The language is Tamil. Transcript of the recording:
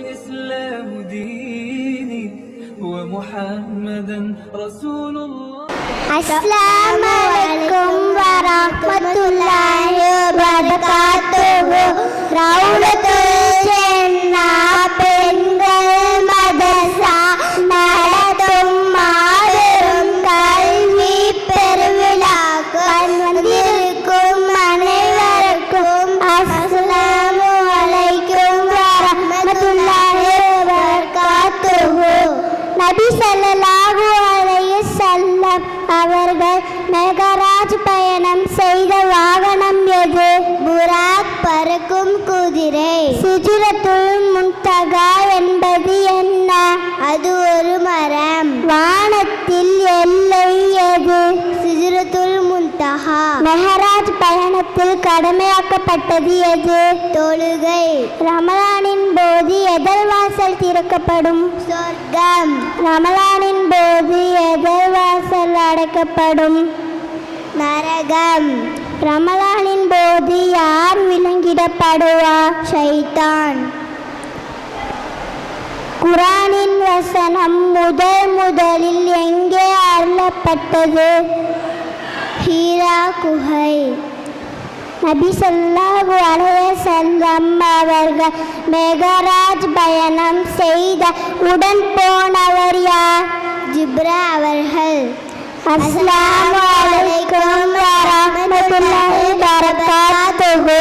والإسلام ديني ومحمدا رسول الله. السلام عليكم ورحمة الله وبركاته. റൗളത്തുൽ ജന്ന പെൺകൾ മദ്രസ നടത്തും മാറും കൽവി പെരുവിളാക്കാൻ വന്നിരിക്കും അനേവർക്കും അസ്സലാമു അലൈക്കും വറഹ്മത്തുള്ളാഹി വബറകാതുഹു. നബി സല്ലല്ലാഹു അലൈഹി വസല്ലം அவர்கள் மெகராஜ் பயணம் செய்த வாகனம் எது? புராக், பறக்கும் குதிரை. சிஜ்ரத்துல் முன்தகா என்பது என்ன? அது ஒரு மரம். வானத்தில் எல்லை எது? சிஜ்ரத்துல் முன்தஹா. மெஹராஜ் பயணத்தில் கடமையாக்கப்பட்டது எது? தொழுகை. ரமலானின் போது எதல் வாசல் திறக்கப்படும்? சொர்க்கம். ரமலானின் போது எதல் வாசல் அடைக்கப்படும்? நரகம். ரமலானின் போது யார் விலங்கிடப்படுவார்? ஷைத்தான். குரானின் வசனம் முதலில் எங்கே அருளப்பட்டது? ஹீரா குகை. நபி ஸல்லல்லாஹு அலைஹி வஸல்லம் அவர்கள் மெகராஜ் பயணம் செய்த உடன் போனவர் யார்? ஜிப்ரா அவர்கள். அஸ்ஸலாமு அலைக்கும் வரஹ்மத்துல்லாஹி வபரகாத்துஹு.